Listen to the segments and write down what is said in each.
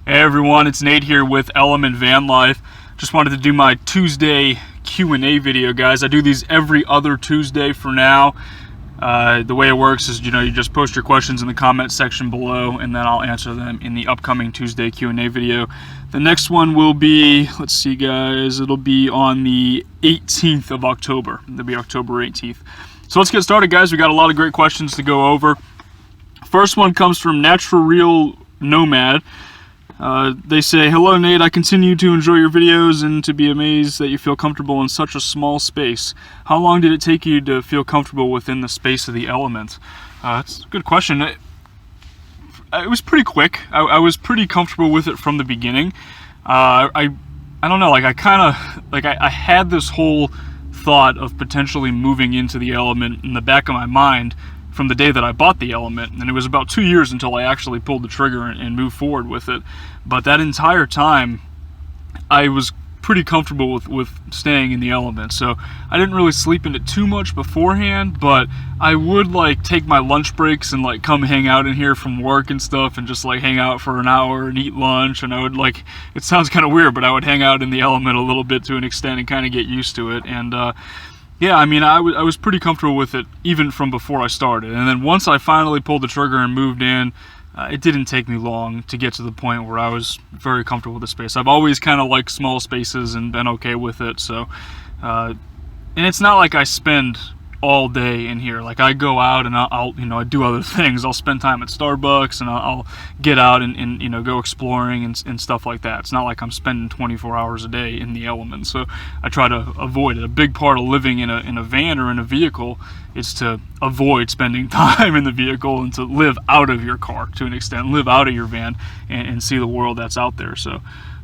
Hey everyone, it's Nate here with Element Van Life. Just wanted to do my Tuesday Q&A video, guys. I do these every other Tuesday for now. The way it works is, you just post your questions in the comment section below, and then I'll answer them in the upcoming Tuesday Q&A video. The next one will be, let's see guys, it'll be on the 18th of October. It'll be October 18th. So let's get started, guys. We got a lot of great questions to go over. First one comes from Natural Real Nomad. They say, "Hello Nate, I continue to enjoy your videos and to be amazed that you feel comfortable in such a small space. How long did it take you to feel comfortable within the space of the Element?" That's a good question. It was pretty quick. I was pretty comfortable with it from the beginning. I don't know, I had this whole thought of potentially moving into the Element in the back of my mind from the day that I bought the Element, and it was about 2 years until I actually pulled the trigger and moved forward with it. But that entire time, I was pretty comfortable with staying in the Element, so I didn't really sleep in it too much beforehand, but I would take my lunch breaks and come hang out in here from work and stuff and just hang out for an hour and eat lunch, and I would it sounds kind of weird, but I would hang out in the Element a little bit to an extent and kind of get used to it. And yeah, I mean, I was pretty comfortable with it even from before I started. And then once I finally pulled the trigger and moved in, it didn't take me long to get to the point where I was very comfortable with the space. I've always kind of liked small spaces and been okay with it. So, and it's not like I spend all day in here. I go out and I'll I do other things. I'll spend time at Starbucks and I'll get out and go exploring and stuff like that. It's not like I'm spending 24 hours a day in the Element. So I try to avoid it. A big part of living in a van or in a vehicle is to avoid spending time in the vehicle and to live out of your car to an extent, live out of your van and see the world that's out there. So,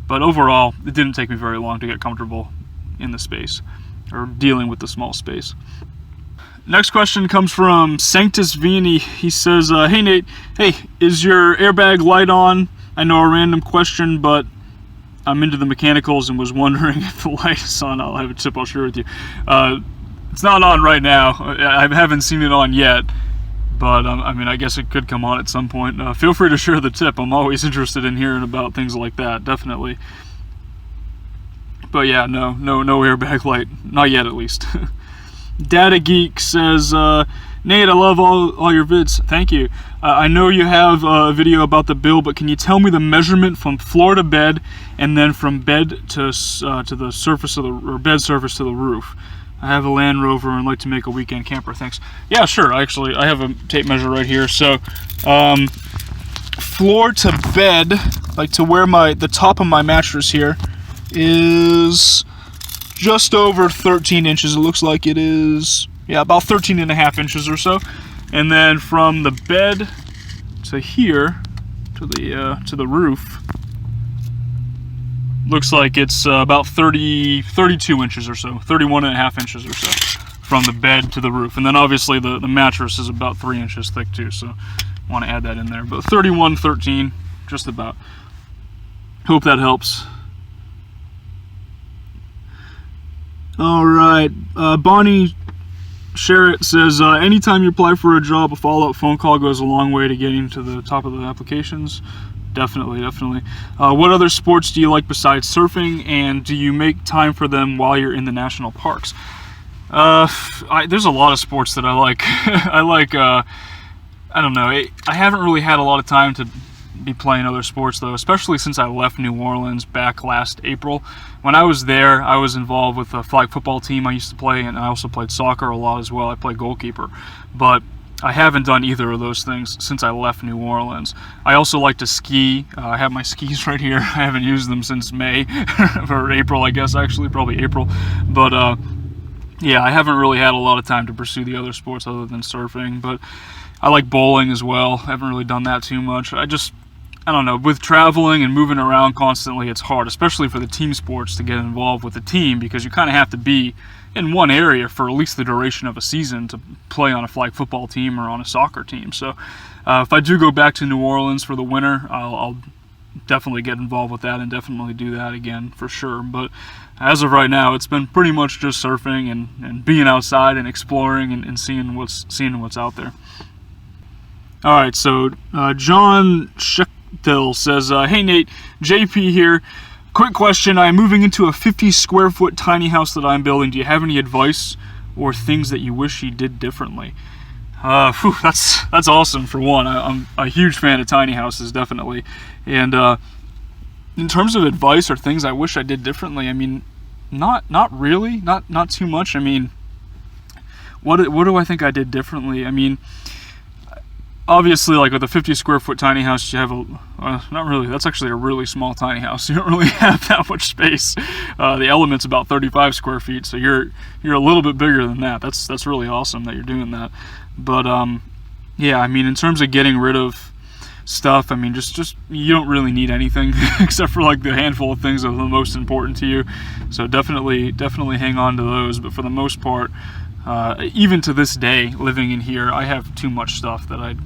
but overall, it didn't take me very long to get comfortable in the space or dealing with the small space. Next question comes from Sanctus Vianney. He says, "Hey Nate, hey, is your airbag light on? I know a random question, but I'm into the mechanicals and was wondering if the light is on. I'll have a tip I'll share with you." It's not on right now. I haven't seen it on yet, but I mean, I guess it could come on at some point. Feel free to share the tip. I'm always interested in hearing about things like that, definitely. But yeah, no airbag light, not yet at least. Data Geek says, "Nate, I love all your vids. Thank you. I know you have a video about the build, but can you tell me the measurement from floor to bed and then from bed to the surface of or bed surface to the roof? I have a Land Rover and like to make a weekend camper. Thanks." Yeah, sure. Actually, I have a tape measure right here. So, floor to bed, to where the top of my mattress here is just over 13 inches. It looks like it is, yeah, about 13 and a half inches or so. And then from the bed to here, to the roof, looks like it's about 32 inches or so, 31 and a half inches or so from the bed to the roof. And then obviously the mattress is about 3 inches thick too, so I want to add that in there. But 31, 13, just about. Hope that helps. All right, Bonnie Sherritt says, "Anytime you apply for a job, a follow-up phone call goes a long way to getting to the top of the applications." Definitely. What other sports do you like besides surfing, and do you make time for them while you're in the national parks? There's a lot of sports that I like. I don't know. I haven't really had a lot of time to be playing other sports though, especially since I left New Orleans back last April. When I was there, I was involved with a flag football team I used to play, and I also played soccer a lot as well. I played goalkeeper, but I haven't done either of those things since I left New Orleans. I also like to ski. I have my skis right here. I haven't used them since May or April, I guess, actually, probably April. But yeah, I haven't really had a lot of time to pursue the other sports other than surfing. But I like bowling as well. I haven't really done that too much. I don't know, with traveling and moving around constantly, it's hard, especially for the team sports, to get involved with the team, because you kind of have to be in one area for at least the duration of a season to play on a flag football team or on a soccer team. So if I do go back to New Orleans for the winter, I'll definitely get involved with that and definitely do that again for sure. But as of right now, it's been pretty much just surfing and being outside and exploring and seeing what's out there. All right, so John Dill says, hey Nate, JP here. Quick question, I'm moving into a 50 square foot tiny house that I'm building. Do you have any advice or things that you wish you did differently? That's awesome for one. I'm a huge fan of tiny houses, definitely. And in terms of advice or things I wish I did differently, I mean, not really, not too much. I mean, what do I think I did differently? I mean, obviously, like with a 50 square foot tiny house, you have not really, that's actually a really small tiny house. You don't really have that much space. The element's about 35 square feet, so you're a little bit bigger than that. That's really awesome that you're doing that. But yeah, I mean, in terms of getting rid of stuff, I mean, just you don't really need anything except for like the handful of things that are the most important to you. So definitely hang on to those. But for the most part, even to this day, living in here, I have too much stuff that I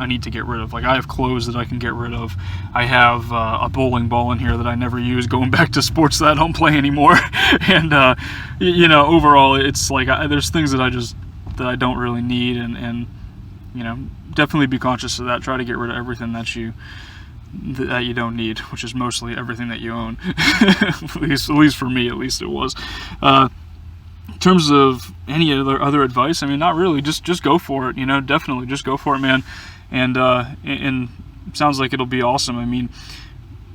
need to get rid of. Like, I have clothes that I can get rid of. I have a bowling ball in here that I never use, going back to sports that I don't play anymore. And you know, overall, it's like there's things that I don't really need, and you know, definitely be conscious of that. Try to get rid of everything that you don't need, which is mostly everything that you own. at least for me, at least it was. In terms of any other advice, I mean, not really. Just go for it. You know, definitely just go for it, man. And it sounds like it'll be awesome. I mean,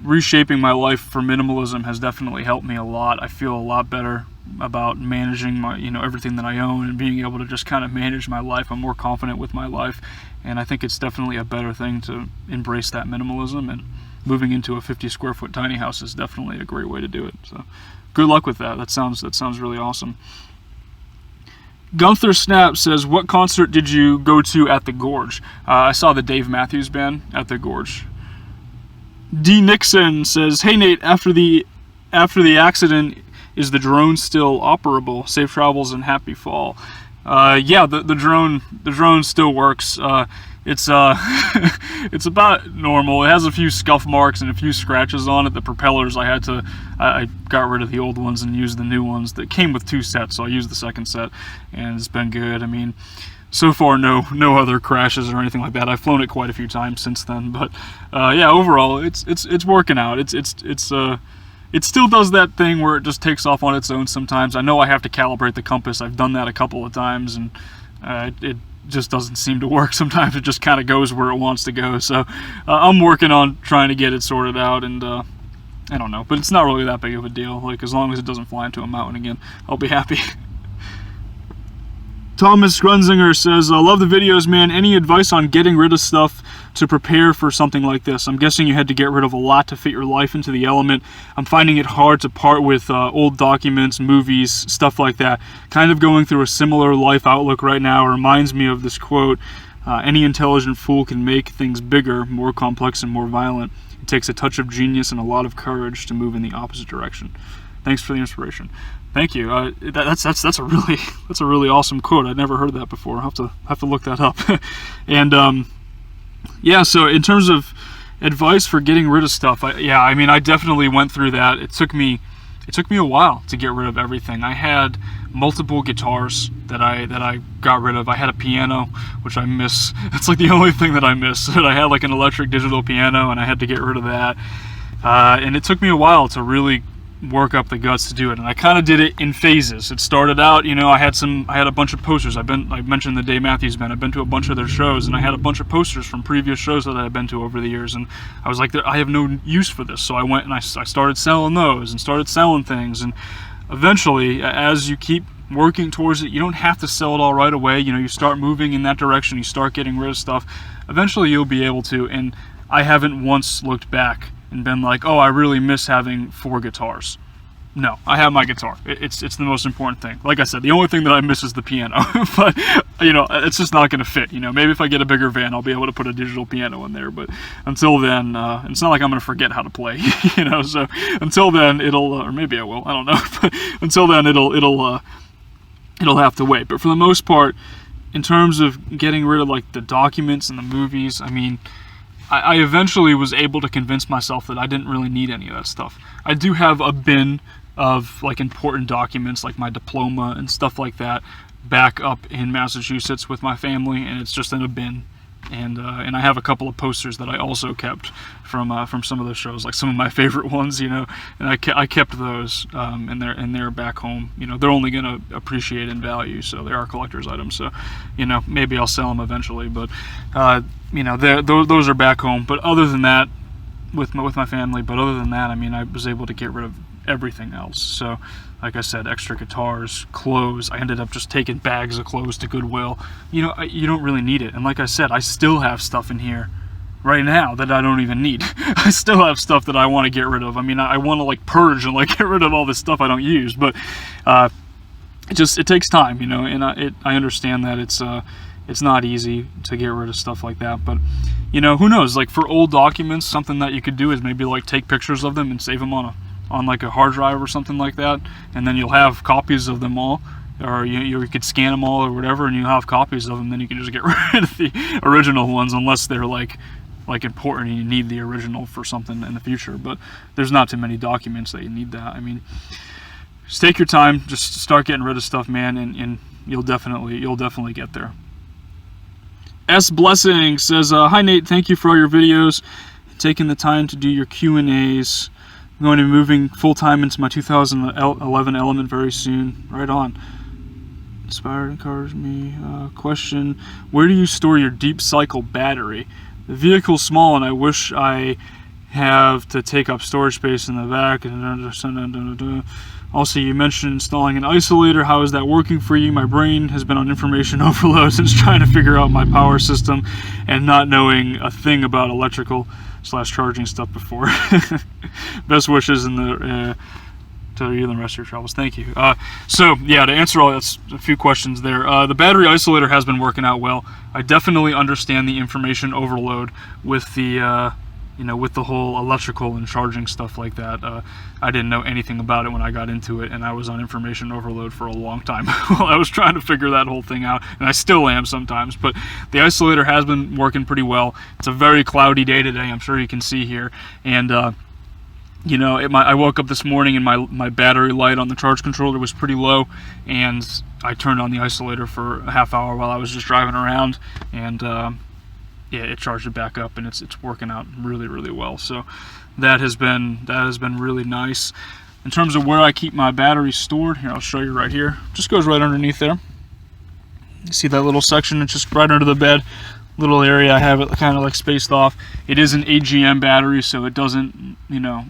reshaping my life for minimalism has definitely helped me a lot. I feel a lot better about managing my, you know, everything that I own and being able to just kind of manage my life. I'm more confident with my life, and I think it's definitely a better thing to embrace that minimalism, and moving into a 50 square foot tiny house is definitely a great way to do it. So good luck with that. That sounds really awesome. Gunther Snap says, what concert did you go to at the Gorge? I saw the Dave Matthews Band at the Gorge. D. Nixon says, hey Nate, after the accident, is the drone still operable? Safe travels and happy fall. Yeah, the drone still works. It's it's about normal. It has a few scuff marks and a few scratches on it. The propellers, I got rid of the old ones and used the new ones that came with 2 sets, so I used the second set, and it's been good. I mean, so far no other crashes or anything like that. I've flown it quite a few times since then, but yeah, overall it's working out. It still does that thing where it just takes off on its own sometimes. I know I have to calibrate the compass. I've done that a couple of times, and it just doesn't seem to work. Sometimes it just kind of goes where it wants to go. So I'm working on trying to get it sorted out, and I don't know, but it's not really that big of a deal. Like, as long as it doesn't fly into a mountain again, I'll be happy. Thomas Grunzinger says, I love the videos, man. Any advice on getting rid of stuff to prepare for something like this? I'm guessing you had to get rid of a lot to fit your life into the element. I'm finding it hard to part with old documents, movies, stuff like that. Kind of going through a similar life outlook right now. It reminds me of this quote, any intelligent fool can make things bigger, more complex, and more violent. It takes a touch of genius and a lot of courage to move in the opposite direction. Thanks for the inspiration. Thank you. That's a really awesome quote. I'd never heard that before. I'll have to look that up. And yeah, so in terms of advice for getting rid of stuff, I mean, I definitely went through that. It took me a while to get rid of everything. I had multiple guitars that I got rid of. I had a piano, which I miss. It's like the only thing that I miss. That I had like an electric digital piano, and I had to get rid of that. And it took me a while to really work up the guts to do it, and I kind of did it in phases. It started out, you know, I had a bunch of posters. I mentioned the Dave Matthews Band. I've been to a bunch of their shows, and I had a bunch of posters from previous shows that I've been to over the years, and I was like, I have no use for this. So I went and I started selling those and started selling things, and eventually, as you keep working towards it, you don't have to sell it all right away. You know, you start moving in that direction, you start getting rid of stuff. Eventually you'll be able to, and I haven't once looked back and been like, oh, I really miss having 4 guitars. No, I have my guitar. It's the most important thing. Like I said, the only thing that I miss is the piano. But, you know, it's just not going to fit. You know, maybe if I get a bigger van, I'll be able to put a digital piano in there. But until then, it's not like I'm going to forget how to play. You know, so until then, it'll, or maybe I will. I don't know. But until then, it'll have to wait. But for the most part, in terms of getting rid of like the documents and the movies, I mean, I eventually was able to convince myself that I didn't really need any of that stuff. I do have a bin of like important documents, like my diploma and stuff like that, back up in Massachusetts with my family, and it's just in a bin And I have a couple of posters that I also kept from some of those shows, like some of my favorite ones, you know, and I kept those, and they're back home. You know, they're only going to appreciate in value, so they are collector's items. So, you know, maybe I'll sell them eventually, but you know, those are back home. But other than that, with my family. But other than that, I mean, I was able to get rid of everything else. So, like I said, extra guitars, clothes. I ended up just taking bags of clothes to Goodwill. You know, you don't really need it. And like I said, I still have stuff in here right now that I don't even need. I still have stuff that I want to get rid of. I mean, I want to like purge and like get rid of all this stuff I don't use. But it takes time, you know. And I understand that it's not easy to get rid of stuff like that. But you know, who knows? Like for old documents, something that you could do is maybe like take pictures of them and save them on like a hard drive or something like that, and then you'll have copies of them all, or you could scan them all or whatever, and you have copies of them. Then you can just get rid of the original ones, unless they're like important and you need the original for something in the future. But there's not too many documents that you need that. I mean, just take your time, just start getting rid of stuff, man, and you'll definitely get there. S Blessing says, hi Nate, thank you for all your videos, taking the time to do your Q&As. I'm going to be moving full-time into my 2011 Element very soon. Right on. Inspired, encouraged me. Question, where do you store your deep cycle battery? The vehicle's small and I wish I have to take up storage space in the back. Also, you mentioned installing an isolator. How is that working for you? My brain has been on information overload since trying to figure out my power system and not knowing a thing about electrical/charging stuff before. Best wishes in the to you and the rest of your travels. Thank you. So yeah, to answer all that's a few questions there. The battery isolator has been working out well. I definitely understand the information overload with the you know, with the whole electrical and charging stuff like that. I didn't know anything about it when I got into it, and I was on information overload for a long time while I was trying to figure that whole thing out, and I still am sometimes. But the isolator has been working pretty well. It's a very cloudy day today, I'm sure you can see here, and you know, I woke up this morning and my battery light on the charge controller was pretty low, and I turned on the isolator for a half hour while I was just driving around, and yeah, it charged it back up, and it's working out really, really well. So that has been really nice. In terms of where I keep my batteries stored, here, I'll show you right here. Just goes right underneath there. You see that little section? It's just right under the bed. Little area, I have it kind of like spaced off. It is an AGM battery, so it doesn't, you know,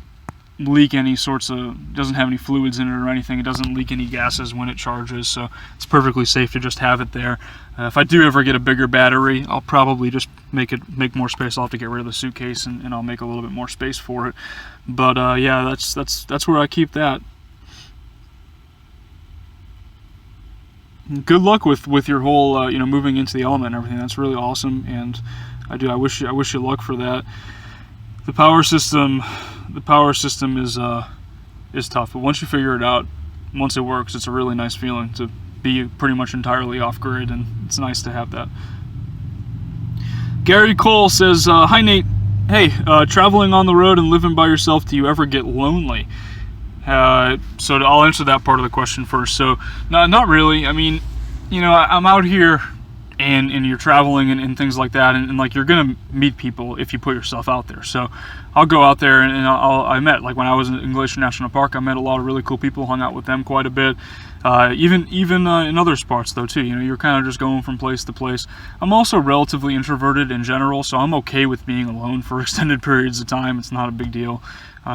leak any sorts of, doesn't have any fluids in it or anything. It doesn't leak any gases when it charges, so it's perfectly safe to just have it there. If I do ever get a bigger battery, I'll probably just make more space. I'll have to get rid of the suitcase, and I'll make a little bit more space for it. But yeah, that's where I keep that. Good luck with your whole you know, moving into the Element and everything. That's really awesome, and I wish you luck for that. The power system is tough, but once you figure it out, once it works, it's a really nice feeling to be pretty much entirely off grid, and it's nice to have that. Gary Cole says, hi Nate, hey, traveling on the road and living by yourself, do you ever get lonely? So I'll answer that part of the question first. So not really. I mean, you know, I'm out here and you're traveling and things like that, and like, you're gonna meet people if you put yourself out there. So I'll go out there, and I met, like when I was in Glacier National Park, I met a lot of really cool people, hung out with them quite a bit. Even in other spots though too, you know, you're kind of just going from place to place. I'm also relatively introverted in general, so I'm okay with being alone for extended periods of time. It's not a big deal.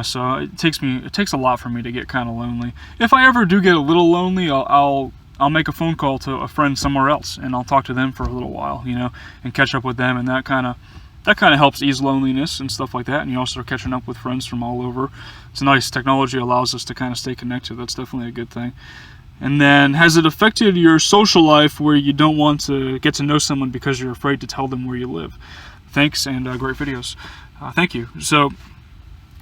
So it takes a lot for me to get kind of lonely. If I ever do get a little lonely, I'll make a phone call to a friend somewhere else, and I'll talk to them for a little while, you know, and catch up with them, and that kind of helps ease loneliness and stuff like that. And you also are catching up with friends from all over. It's nice. Technology allows us to kind of stay connected. That's definitely a good thing. And then, has it affected your social life where you don't want to get to know someone because you're afraid to tell them where you live? Thanks, and great videos. Thank you. So,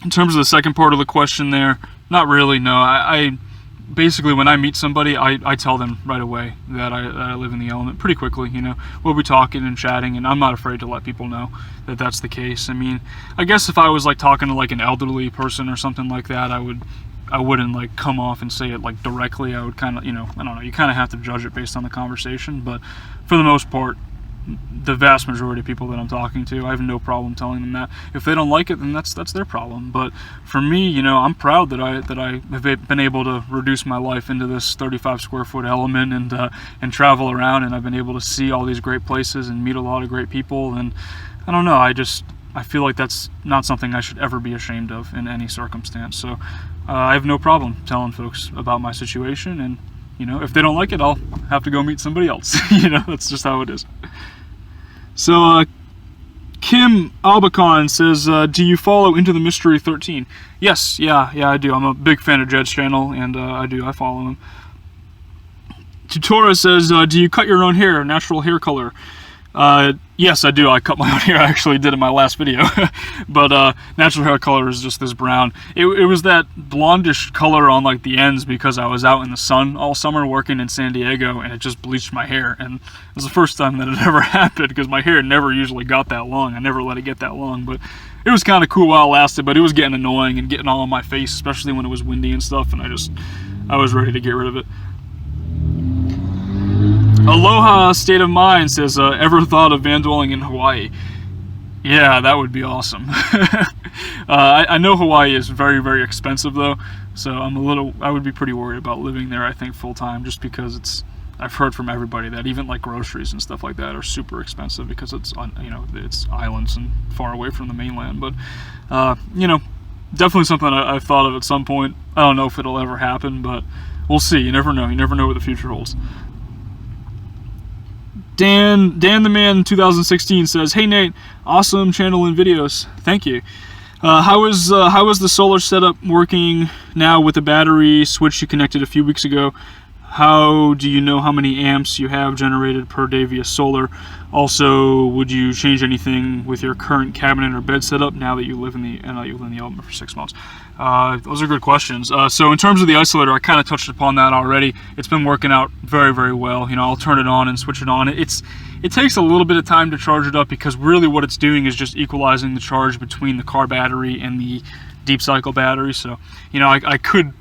in terms of the second part of the question there, not really, no. I basically, when I meet somebody, I tell them right away that I live in the Element pretty quickly, you know. We'll be talking and chatting, and I'm not afraid to let people know that that's the case. I mean, I guess if I was like talking to like an elderly person or something like that, I wouldn't like come off and say it like directly. I would kind of, you know, I don't know, you kind of have to judge it based on the conversation, but for the most part, the vast majority of people that I'm talking to. I have no problem telling them that. If they don't like it, then that's their problem. But for me, you know, I'm proud that I have been able to reduce my life into this 35 square foot element and travel around, and I've been able to see all these great places and meet a lot of great people. And I don't know, I feel like that's not something I should ever be ashamed of in any circumstance. So I have no problem telling folks about my situation, and you know, if they don't like it, I'll have to go meet somebody else. You know, that's just how it is. So Kim Albacon says, do you follow Into the Mystery 13? Yes, yeah, I do. I'm a big fan of Jed's channel, and I follow him. Tutora says, do you cut your own hair, natural hair color? Yes, I do. I cut my own hair. I actually did in my last video. But natural hair color is just this brown. It was that blondish color on like the ends because I was out in the sun all summer working in San Diego, and it just bleached my hair. And it was the first time that it ever happened because my hair never usually got that long. I never let it get that long. But it was kind of cool while it lasted, but it was getting annoying and getting all on my face, especially when it was windy and stuff, and I was ready to get rid of it. Aloha State of Mind says, ever thought of van dwelling in Hawaii? Yeah, that would be awesome. I know Hawaii is very, very expensive though, so I would be pretty worried about living there, I think, full time, just because I've heard from everybody that even like groceries and stuff like that are super expensive because it's on, you know, it's islands and far away from the mainland. But you know, definitely something I've thought of at some point. I don't know if it'll ever happen, but we'll see. You never know. You never know what the future holds. Dan the Man 2016 says, hey Nate, awesome channel and videos. Thank you. How is the solar setup working now with the battery switch you connected a few weeks ago? How do you know how many amps you have generated per day via solar? Also, would you change anything with your current cabinet or bed setup now that you live in the element for 6 months? Those are good questions. So in terms of the isolator, I kind of touched upon that already. It's been working out very, very well. You know, I'll turn it on and switch it on. It takes a little bit of time to charge it up because really what it's doing is just equalizing the charge between the car battery and the deep cycle battery. So, you know, I could,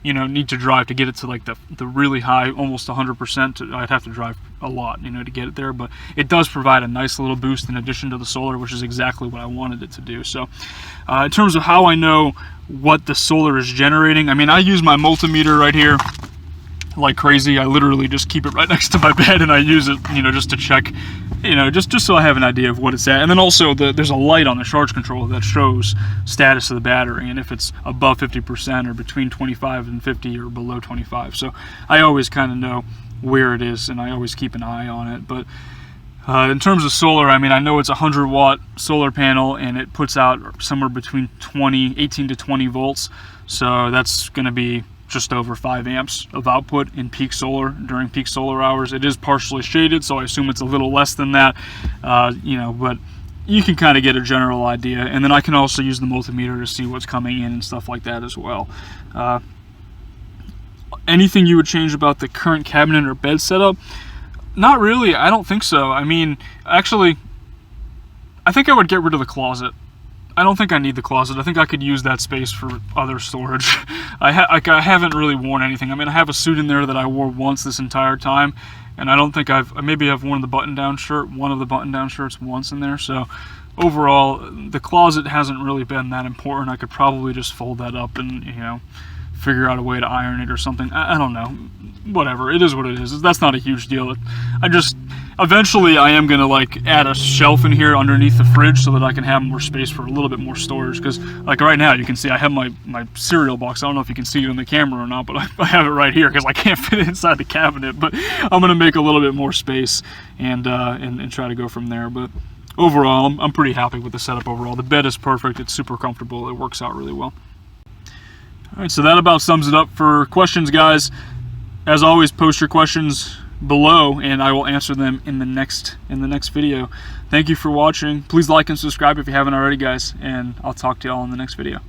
you know, need to drive to get it to like the really high, almost 100%. I'd have to drive a lot, you know, to get it there, but it does provide a nice little boost in addition to the solar, which is exactly what I wanted it to do. So in terms of how I know what the solar is generating, I mean, I use my multimeter right here like crazy. I literally just keep it right next to my bed and I use it, you know, just to check, you know, just so I have an idea of what it's at. And then also there's a light on the charge controller that shows status of the battery and if it's above 50% or between 25 and 50 or below 25. So I always kind of know where it is and I always keep an eye on it. But in terms of solar, I mean, I know it's a 100-watt solar panel and it puts out somewhere between 18 to 20 volts. So that's going to be just over 5 amps of output in peak solar during peak solar hours. It is partially shaded, so I assume it's a little less than that, you know, but you can kind of get a general idea. And then I can also use the multimeter to see what's coming in and stuff like that as well. Anything you would change about the current cabinet or bed setup? Not really. I don't think so. I mean, actually, I think I would get rid of the closet. I don't think I need the closet. I think I could use that space for other storage. I haven't really worn anything. I mean, I have a suit in there that I wore once this entire time, and I don't think maybe I've worn one of the button-down shirts once in there. So overall, the closet hasn't really been that important. I could probably just fold that up and, you know, figure out a way to iron it or something. I don't know. Whatever. It is what it is. That's not a huge deal. Eventually I am going to like add a shelf in here underneath the fridge so that I can have more space for a little bit more storage, because like right now you can see I have my cereal box. I don't know if you can see it in the camera or not, but I have it right here because I can't fit it inside the cabinet. But I'm going to make a little bit more space and try to go from there. But overall, I'm pretty happy with the setup overall. The bed is perfect. It's super comfortable. It works out really well. Alright, so that about sums it up for questions, guys. As always, post your questions below and I will answer them in the next video. Thank you for watching. Please like and subscribe if you haven't already, guys, and I'll talk to y'all in the next video.